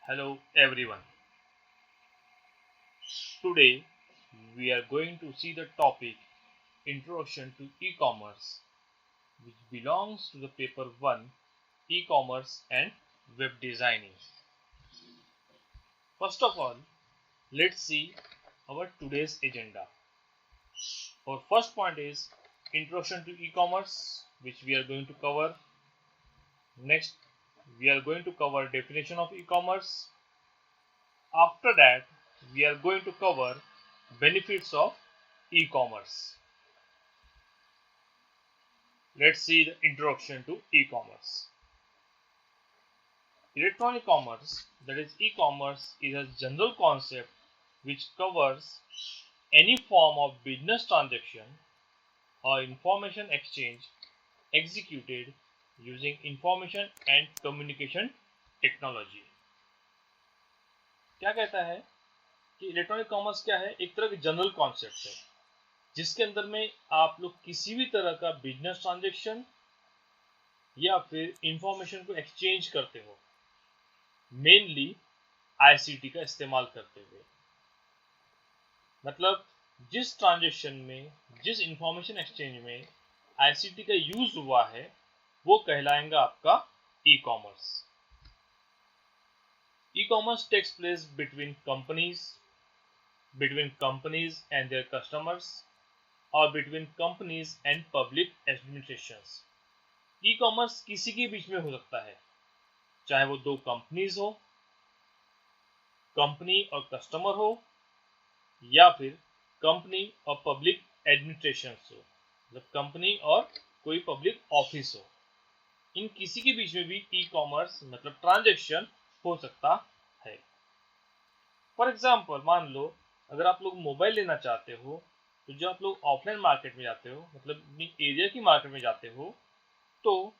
Hello everyone. Today we are going to see the topic Introduction to E-commerce, which belongs to the paper 1, E-commerce and web designing. First of all, let's see our today's agenda. Our first point is Introduction to E-commerce, which we are going to cover. Next, we are going to cover definition of e-commerce. After that, we are going to cover benefits of e-commerce. Let's see the introduction to e-commerce. Electronic commerce, that is e-commerce, is a general concept which covers any form of business transaction or information exchange executed using information and communication technology. क्या कहता है कि electronic commerce क्या है? एक तरह का general concept है जिसके अंदर में आप लोग किसी भी तरह का बिजनेस ट्रांजैक्शन या फिर इंफॉर्मेशन को एक्सचेंज करते हो, मेनली आईसीटी का इस्तेमाल करते हुए। मतलब जिस ट्रांजैक्शन में, जिस इंफॉर्मेशन एक्सचेंज में आईसीटी का यूज हुआ है वो कहलाएगा आपका e commerce. E commerce takes place between companies and their customers और between companies and public administrations. E commerce किसी के बीच में हो सकता है, चाहे वो दो कंपनीज हो, कंपनी और कस्टमर हो, या फिर कंपनी और पब्लिक एडमिनिस्ट्रेशन हो, मतलब कंपनी और कोई पब्लिक ऑफिस हो। इन किसी के बीच में भी ई कॉमर्स मतलब ट्रांजैक्शन हो सकता है। फॉर एग्जाम्पल, मान लो अगर आप लोग मोबाइल लेना चाहते हो तो जब आप लोग ऑफलाइन मार्केट में जाते हो, मतलब अपनी एरिया की मार्केट में जाते हो, तो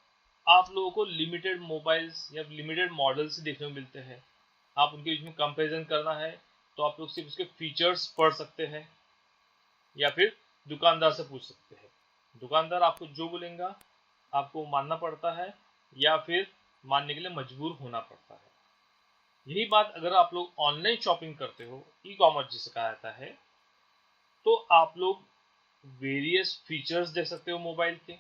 आप लोगों को लिमिटेड मोबाइल्स या लिमिटेड मॉडल्स देखने को मिलते हैं। आप उनके बीच में कंपैरिजन करना है तो आप लोग सिर्फ उसके फीचर्स पढ़ सकते हैं या फिर दुकानदार से पूछ सकते हैं। दुकानदार आपको जो बोलेगा आपको मानना पड़ता है या फिर मानने के लिए मजबूर होना पड़ता है। यही बात अगर आप लोग ऑनलाइन शॉपिंग करते हो, ई कॉमर्स जिसे कहा जाता है, तो आप लोग वेरियस फीचर्स देख सकते हो मोबाइल के।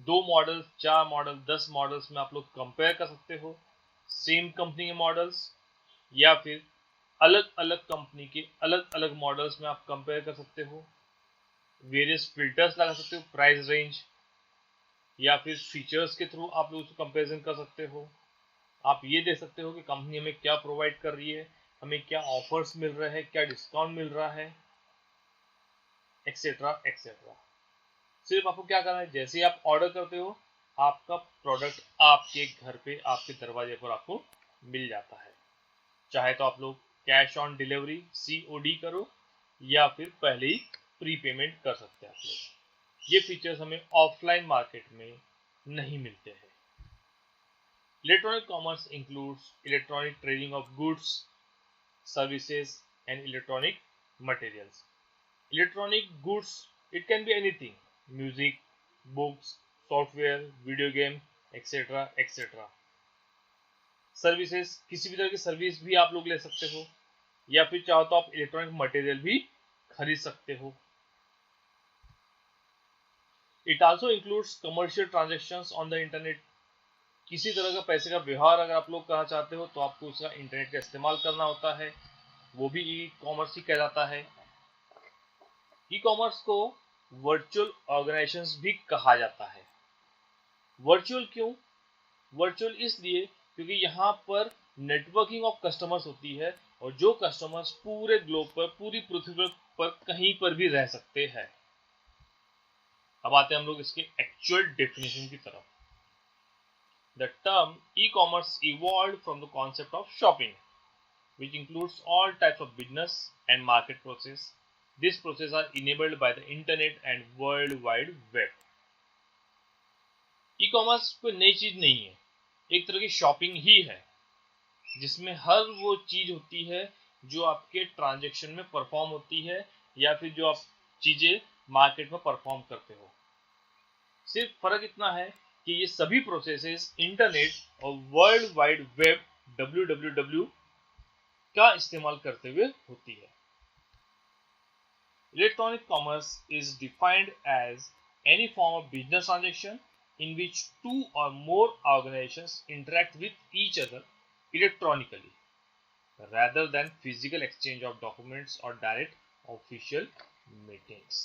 2 मॉडल, 4 मॉडल, 10 मॉडल्स में आप लोग कंपेयर कर सकते हो सेम कंपनी के मॉडल्स, या फिर अलग अलग कंपनी के अलग अलग मॉडल्स में आप कंपेयर कर सकते हो। वेरियस फिल्टर्स लगा सकते हो, प्राइस रेंज या फिर फीचर्स के थ्रू आप लोग उसको कंपेरिजन कर सकते हो। आप ये देख सकते हो कि कंपनी हमें क्या प्रोवाइड कर रही है, हमें क्या ऑफर्स मिल रहे हैं, क्या डिस्काउंट मिल रहा है, एक्सेट्रा एक्सेट्रा। सिर्फ आपको क्या करना है, जैसे ही आप ऑर्डर करते हो आपका प्रोडक्ट आपके घर पे, आपके दरवाजे पर आपको मिल जाता है। चाहे तो आप लोग कैश ऑन डिलीवरी COD करो या फिर पहले ही प्री पेमेंट कर सकते हैं आप लोग। ये फीचर्स हमें ऑफलाइन मार्केट में नहीं मिलते हैं। Electronic commerce includes electronic trading of goods, services and electronic materials. Electronic goods, it can be anything, music, books, software, video game, etcetera etcetera. Services, किसी भी तरह की सर्विस भी आप लोग ले सकते हो, या फिर चाहो तो आप इलेक्ट्रॉनिक मटेरियल भी खरीद सकते हो। It also includes commercial transactions on the internet. किसी तरह का पैसे का व्यवहार अगर आप लोग करना चाहते हो तो आपको उसका इंटरनेट का इस्तेमाल करना होता है, वो भी ई कॉमर्स ही कहलाता है। ई कॉमर्स को वर्चुअल ऑर्गेनाइजेशंस भी कहा जाता है। वर्चुअल क्यों? वर्चुअल इसलिए क्योंकि यहाँ पर नेटवर्किंग ऑफ कस्टमर्स होती है और जो कस्टमर्स पूरे ग्लोब पर, पूरी पृथ्वी पर कहीं पर भी रह सकते हैं। अब आते हैं हम लोग इसके एक्चुअल डेफिनेशन की तरफ। The term e commerce evolved from the concept of shopping, which includes all types of business and market process. These processes are enabled by the internet and world wide web. E commerce कोई नई चीज नहीं है, एक तरह की shopping ही है जिसमें हर वो चीज होती है जो आपके ट्रांजैक्शन में परफॉर्म होती है या फिर जो आप चीजें मार्केट में परफॉर्म करते हो। सिर्फ फर्क इतना है कि ये सभी प्रोसेसेस इंटरनेट और वर्ल्ड वाइड वेब www का इस्तेमाल करते हुए होती है। Electronic commerce is defined as any form of business transaction in which two or more organizations interact with each other electronically rather than physical exchange of documents or direct official meetings।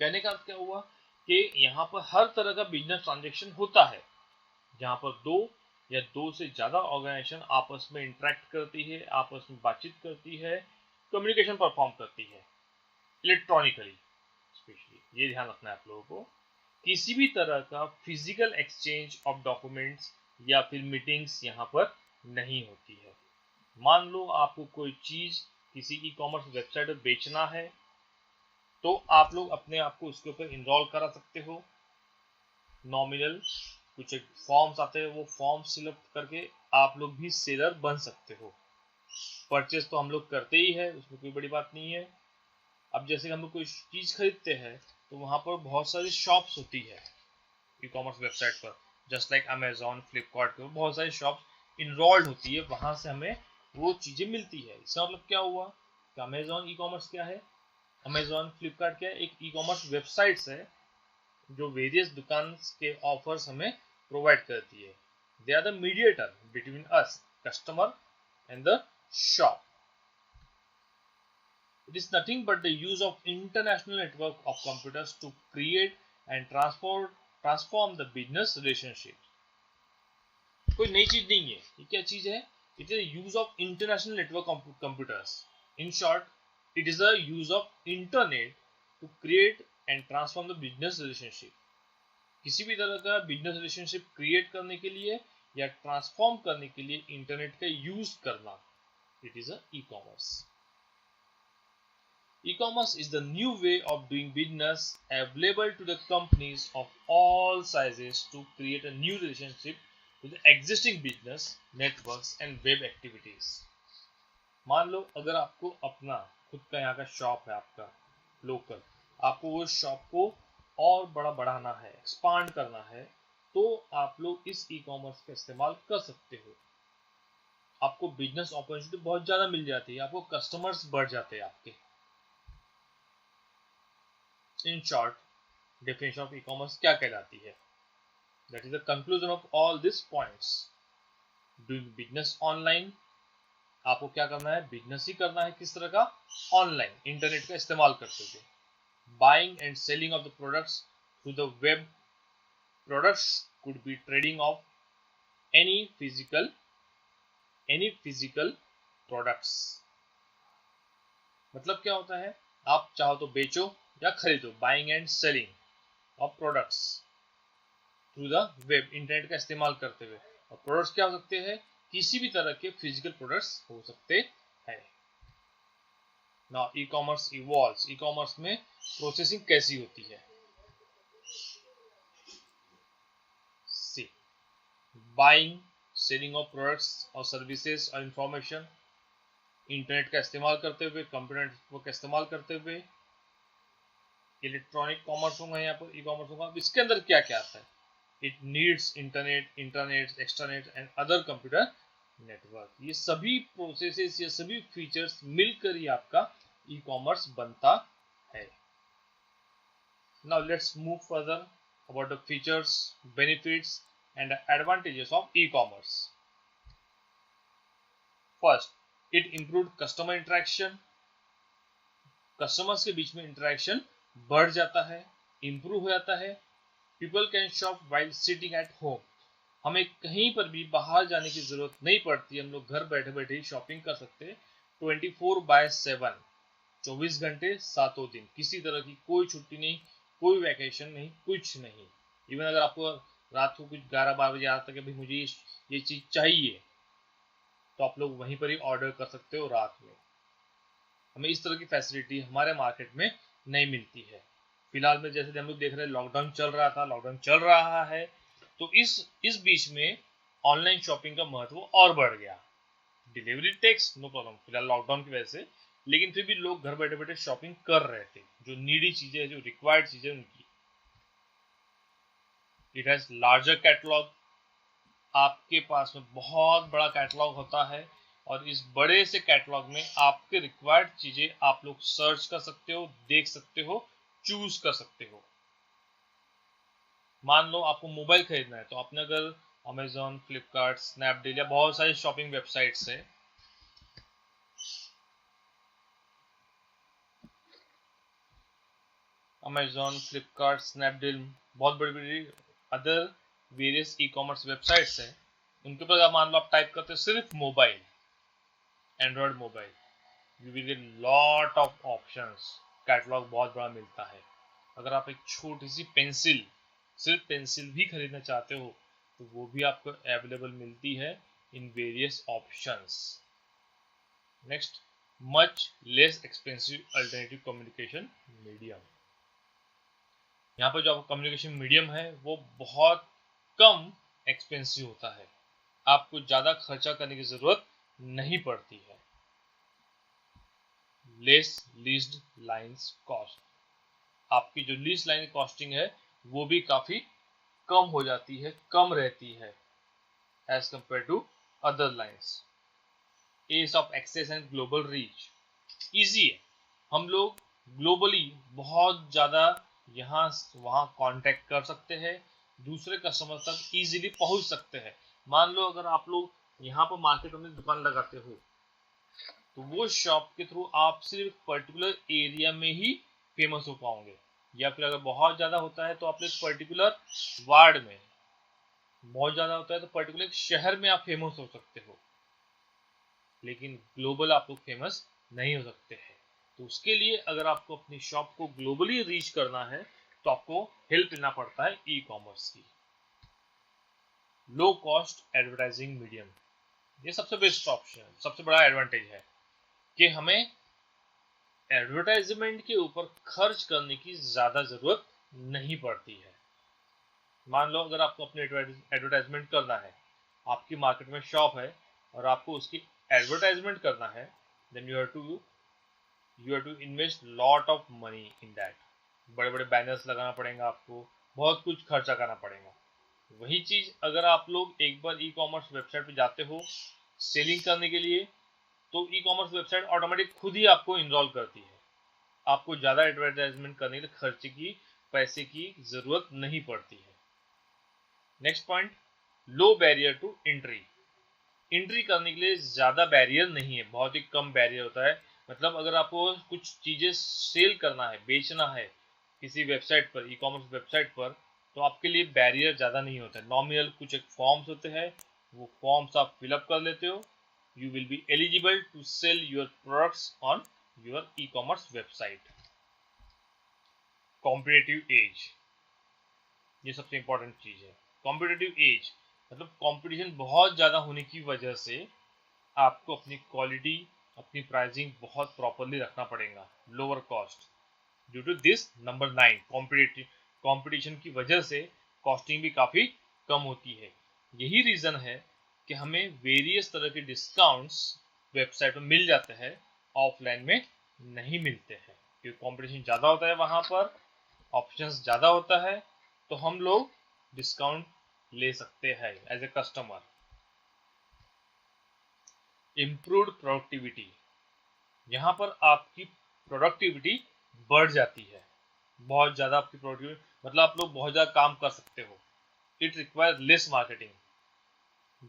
कहने का क्या हुआ कि यहाँ पर हर तरह का business transaction होता है जहाँ पर दो या दो से ज़्यादा ऑर्गेनाइजेशन आपस में इंटरेक्ट करती है, आपस में बातचीत करती है, कम्युनिकेशन परफॉर्म करती है इलेक्ट्रॉनिकली। स्पेशली ये ध्यान रखना है आप लोगों को, किसी भी तरह का फिजिकल एक्सचेंज ऑफ डॉक्यूमेंट्स या फिर मीटिंग्स यहाँ पर नहीं होती है। मान लो आपको कोई चीज़ किसी ई कॉमर्स वेबसाइट पर बेचना है तो आप लोग अपने आप को उसके ऊपर इनरोल करा सकते हो। नॉमिनल कुछ एक फॉर्म्स आते हैं, वो फॉर्म सिलेक्ट करके आप लोग भी सेलर बन सकते हो। परचेज तो हम लोग करते ही है, उसमें कोई बड़ी बात नहीं है। अब जैसे हम लोग कोई चीज़ खरीदते हैं तो वहाँ पर बहुत सारी शॉप्स होती है ई कॉमर्स वेबसाइट पर, जस्ट लाइक अमेजॉन, फ्लिपकार्ट पर बहुत सारी शॉप्स इनरोल्ड होती है, वहाँ से हमें वो चीज़ें मिलती है। इसका मतलब क्या हुआ कि अमेजॉन ई कॉमर्स क्या है, अमेजॉन फ्लिपकार्ट क्या है, एक ई कॉमर्स वेबसाइट्स है जो वेरियस दुकान के ऑफर्स हमें प्रोवाइड करती है। They are the mediator between us customer and the shop. It is nothing but the use of international network of computers to create and transform the business relationship। कोई नई चीज नहीं है, ये क्या चीज है? It is a use of international network of computers। In short, it is a use of internet to create and transform the business relationship। किसी भी तरह का बिजनेस रिलेशनशिप क्रिएट करने के लिए या ट्रांसफॉर्म करने के लिए इंटरनेट का यूज करना, it is a e commerce. E-commerce is the new way of doing business available to the companies of all sizes to create a new relationship with the existing business networks and web activities। मान लो अगर आपको अपना खुद का यहाँ का shop है, आपका लोकल, आपको वो शॉप को और बड़ा बढ़ाना है, एक्सपांड करना है, तो आप लोग इस ई कॉमर्स का इस्तेमाल कर सकते हो। आपको बिजनेस अपॉर्चुनिटी बहुत ज़्यादा मिल जाती है, आपको कस्टमर्स बढ़ जाते हैं आपके। In short, definition of e-commerce क्या कहलाती है? That is the conclusion of all these points। Doing business online, आपको क्या करना है? बिजनेस ही करना है। किस तरह का? ऑनलाइन, इंटरनेट का इस्तेमाल करते हुए। Buying and selling of the products through the web। Products could be trading of any physical products। मतलब क्या होता है? आप चाहो तो बेचो या खरीदो, buying and selling of products through the web, internet का इस्तेमाल करते हुए। और प्रोडक्ट्स क्या हो सकते हैं? किसी भी तरह के फिजिकल प्रोडक्ट्स हो सकते हैं। Now e commerce evolves. E commerce में प्रोसेसिंग कैसी होती है? सी, बाइंग सेलिंग ऑफ प्रोडक्ट्स और सर्विसेज और इंफॉर्मेशन, इंटरनेट का इस्तेमाल करते हुए, कंप्यूटर नेटवर्क का इस्तेमाल करते हुए। इलेक्ट्रॉनिक कॉमर्स होगा यहाँ पर, ई कॉमर्स होगा। इसके अंदर क्या क्या आता है? It needs internet, internet, extranet and other computer network. ये सभी प्रोसेसेस, ये सभी फीचर्स मिलकर ही आपका ई कॉमर्स बनता है। Now let's move further about the features, benefits and advantages of e commerce. First, it improve customer interaction. Customers के बीच में इंटरेक्शन बढ़ जाता है, इंप्रूव हो जाता है। People can shop while sitting at home. हमें कहीं पर भी बाहर जाने की जरूरत नहीं पड़ती, हम लोग घर बैठे बैठे ही शॉपिंग कर सकते हैं 24/7, 24 घंटे 7 दिन। किसी तरह की कोई छुट्टी नहीं, कोई वैकेशन नहीं, कुछ नहीं। इवन अगर आपको रात को कुछ 11-12 बजे आता है कि भाई मुझे ये चीज़ चाहिए, तो आप लोग वहीं पर ही ऑर्डर कर सकते हो रात में। हमें इस तरह की फैसिलिटी हमारे मार्केट में नहीं मिलती है। फिलहाल में जैसे हम लोग देख रहे हैं, लॉकडाउन चल रहा था, लॉकडाउन चल रहा है, तो इस बीच में ऑनलाइन शॉपिंग का महत्व और बढ़ गया। डिलीवरी टेक्स नो प्रॉब्लम, फिलहाल लॉकडाउन की वजह से, लेकिन फिर भी लोग घर बैठे बैठे शॉपिंग कर रहे थे, जो नीडी चीजें, जो रिक्वायर्ड चीजें उनकी। इट हैज लार्जर कैटलॉग, आपके पास में बहुत बड़ा कैटलॉग होता है और इस बड़े से कैटलॉग में आपके रिक्वायर्ड चीजें आप लोग सर्च कर सकते हो, देख सकते हो, चूज कर सकते हो। मान लो आपको मोबाइल खरीदना है तो आपने अगर अमेजोन, फ्लिपकार्ट, स्नैपडील या बहुत सारी शॉपिंग वेबसाइट्स है, अमेजोन, फ्लिपकार्ट, स्नैपडील, बहुत बड़ी बड़ी other various e commerce websites हैं, उनके ऊपर मान लो आप टाइप करते हो सिर्फ mobile, Android mobile, you will get lot of options. Catalogue बहुत बड़ा मिलता है। अगर आप एक छोटी सी पेंसिल, सिर्फ पेंसिल भी खरीदना चाहते हो तो वो भी आपको अवेलेबल मिलती है in various options. Next, much less expensive alternative communication medium. यहाँ पर जो आपका कम्युनिकेशन मीडियम है वो बहुत कम एक्सपेंसिव होता है, आपको ज़्यादा खर्चा करने की ज़रूरत नहीं पड़ती है। लेस लीज्ड लाइन्स कॉस्ट, आपकी जो लीज लाइन कॉस्टिंग है वो भी काफ़ी कम हो जाती है, कम रहती है as compare to other lines. Ease of access and global reach, easy है, हम लोग ग्लोबली बहुत ज़्यादा यहाँ वहाँ कांटेक्ट कर सकते हैं, दूसरे कस्टमर तक इजीली पहुँच सकते हैं। मान लो अगर आप लोग यहाँ पर मार्केट में दुकान लगाते हो तो वो शॉप के थ्रू आप सिर्फ पर्टिकुलर एरिया में ही फेमस हो पाओगे, या फिर अगर बहुत ज़्यादा होता है तो आप एक पर्टिकुलर वार्ड में, बहुत ज़्यादा होता है तो पर्टिकुलर शहर में आप फेमस हो सकते हो, लेकिन ग्लोबल आप लोग फेमस नहीं हो सकते हैं। तो उसके लिए अगर आपको अपनी शॉप को ग्लोबली रीच करना है तो आपको हेल्प लेना पड़ता है ई कॉमर्स की। लो कॉस्ट एडवर्टाइजिंग मीडियम, ये सबसे बेस्ट ऑप्शन, सबसे बड़ा एडवांटेज है कि हमें एडवर्टाइजमेंट के ऊपर खर्च करने की ज़्यादा ज़रूरत नहीं पड़ती है। मान लो अगर आपको अपनी एडवर्टाइजमेंट करना है, आपकी मार्केट में शॉप है और आपको उसकी एडवर्टाइजमेंट करना है, then you have to invest lot of money in that. बड़े बड़े बैनर्स लगाना पड़ेगा आपको, बहुत कुछ खर्चा करना पड़ेगा। वही चीज़ अगर आप लोग एक बार ई कॉमर्स वेबसाइट पे जाते हो सेलिंग करने के लिए, तो ई कॉमर्स वेबसाइट ऑटोमेटिक खुद ही आपको इनरोल करती है, आपको ज़्यादा एडवर्टाइजमेंट करने के लिए खर्चे की, पैसे की ज़रूरत नहीं पड़ती है। Next point, low barrier to entry, entry करने के लिए ज़्यादा बैरियर नहीं है, बहुत ही कम बैरियर होता है। मतलब अगर आपको कुछ चीज़ें सेल करना है, बेचना है किसी वेबसाइट पर, ई कॉमर्स वेबसाइट पर, तो आपके लिए बैरियर ज़्यादा नहीं होता है। नॉमिनल कुछ एक फॉर्म्स होते हैं, वो फॉर्म्स आप फिलअप कर लेते हो, you will be eligible to sell your products on your e-commerce website. Competitive as, ये सबसे इंपॉर्टेंट चीज है। कॉम्पिटिटिव एज मतलब कंपटीशन बहुत ज़्यादा होने की वजह से आपको अपनी क्वालिटी, अपनी प्राइसिंग बहुत प्रॉपरली रखना पड़ेगा, lower cost. Due to this number 9, competition की वजह से कॉस्टिंग भी काफ़ी कम होती है। यही रीज़न है कि हमें वेरियस तरह के डिस्काउंट्स वेबसाइट में मिल जाते हैं, ऑफलाइन में नहीं मिलते हैं, क्योंकि कंपटीशन ज़्यादा होता है, वहाँ पर ऑप्शंस ज़्यादा होता है, तो हम लोग डिस्काउंट ले सकते हैं as a customer. Improved productivity, यहाँ पर आपकी प्रोडक्टिविटी बढ़ जाती है, बहुत ज़्यादा आपकी प्रोडक्टिविटी, मतलब आप लोग बहुत ज़्यादा काम कर सकते हो। इट रिक्वायर लेस मार्केटिंग,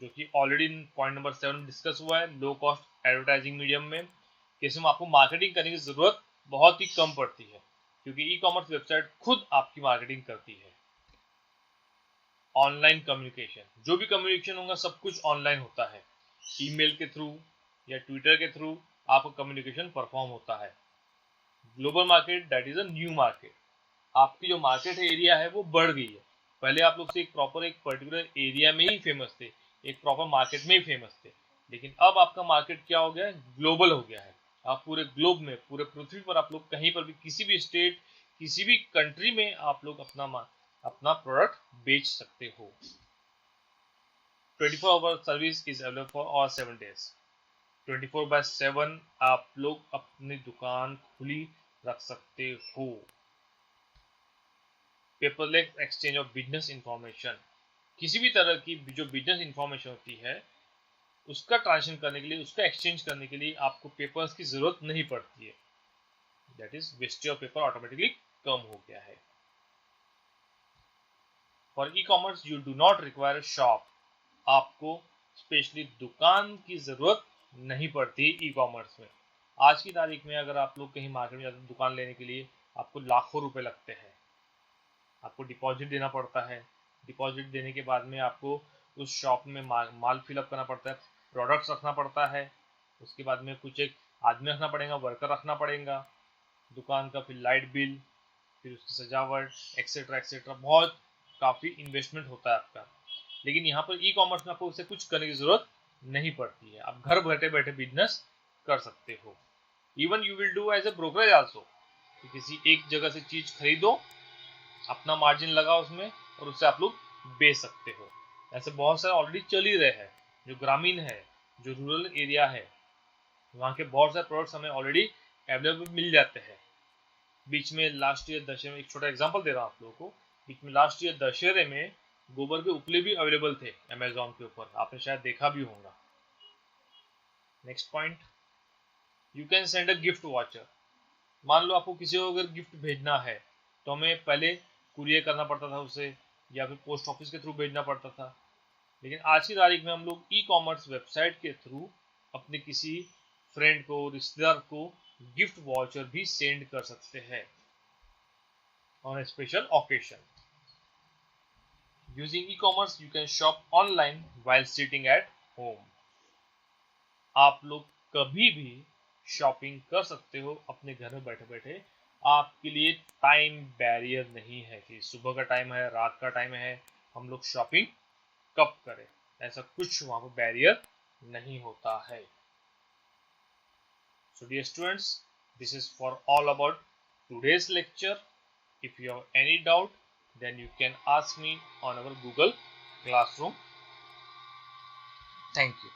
जो कि ऑलरेडी पॉइंट नंबर 7 डिस्कस हुआ है, लो कॉस्ट एडवर्टाइजिंग मीडियम में, कि इसमें आपको मार्केटिंग करने की ज़रूरत बहुत ही कम पड़ती है, क्योंकि ई कॉमर्स वेबसाइट खुद आपकी मार्केटिंग करती है। ऑनलाइन कम्युनिकेशन, जो भी कम्युनिकेशन होगा सब कुछ ऑनलाइन होता है, ईमेल के थ्रू या ट्विटर के थ्रू आपका कम्युनिकेशन परफॉर्म होता है। Global market, that is a new market, आपकी जो मार्केट एरिया है वो बढ़ गई है। पहले आप लोग से एक प्रॉपर एक पर्टिकुलर एरिया में ही फेमस थे, एक प्रॉपर मार्केट में ही फेमस थे, लेकिन अब आपका मार्केट क्या हो गया है, ग्लोबल हो गया है। आप पूरे ग्लोब में, पूरे पृथ्वी पर आप लोग कहीं पर भी, किसी भी स्टेट, किसी भी कंट्री में आप लोग अपना प्रोडक्ट बेच सकते हो। 24 hour service is available for all 7 days। 24/7 आप लोग अपनी दुकान खुली रख सकते हो। Paperless exchange of business information, किसी भी तरह की जो बिजनेस इंफॉर्मेशन होती है उसका ट्रांजेक्शन करने के लिए, उसका एक्सचेंज करने के लिए आपको पेपर्स की जरूरत नहीं पड़ती है। That is wastage of paper automatically कम हो गया है। For e commerce you do not require shop, आपको स्पेशली दुकान की जरूरत नहीं पड़ती ई कॉमर्स में। आज की तारीख में अगर आप लोग कहीं मार्केट में जाते हैं दुकान लेने के लिए, आपको लाखों रुपए लगते हैं। आपको डिपॉजिट देना पड़ता है, डिपॉजिट देने के बाद में आपको उस शॉप में माल फिलअप करना पड़ता है, प्रोडक्ट्स रखना पड़ता है, उसके बाद में कुछ एक आदमी रखना पड़ेगा, वर्कर रखना पड़ेगा, दुकान का फिर लाइट बिल, फिर उसकी सजावट एक्सेट्रा एक्सेट्रा, बहुत काफ़ी इन्वेस्टमेंट होता है आपका। लेकिन यहाँ पर ई कॉमर्स में आपको उसे कुछ करने की ज़रूरत नहीं पड़ती है, आप घर बैठे बैठे बिजनेस कर सकते हो। Even you will do as a brokerage also, किसी एक जगह से चीज़ खरीदो, अपना मार्जिन लगा उसमें और उससे आप लोग बेच सकते हो। ऐसे बहुत सारे ऑलरेडी चल ही रहे हैं, जो ग्रामीण है, जो रूरल एरिया है, वहाँ के बहुत सारे प्रोडक्ट्स हमें ऑलरेडी अवेलेबल मिल जाते हैं। बीच में लास्ट ईयर दशहरे में, एक छोटा एग्जांपल दे रहा हूँ आप लोगों को, बीच में लास्ट ईयर दशहरे में गोबर के उपले भी अवेलेबल थे अमेजोन के ऊपर, आपने शायद देखा भी होगा। Next point, you can send a gift voucher. मान लो आपको किसी को अगर गिफ्ट भेजना है तो हमें पहले कुरियर करना पड़ता था उसे, या फिर पोस्ट ऑफिस के थ्रू भेजना पड़ता था। लेकिन आज की तारीख में हम लोग ई कॉमर्स वेबसाइट के थ्रू अपने किसी फ्रेंड को, रिश्तेदार को गिफ्ट वाउचर भी सेंड कर सकते हैं on A special occasion. Using E commerce you can shop online while sitting at home. आप लोग कभी भी शॉपिंग कर सकते हो अपने घर में बैठे बैठे। आपके लिए टाइम बैरियर नहीं है कि सुबह का टाइम है, रात का टाइम है, हम लोग शॉपिंग कब करें, ऐसा कुछ वहाँ पर बैरियर नहीं होता है। So dear students, this is for all about today's lecture. If you have any doubt, then you can ask me on our Google Classroom. Thank you.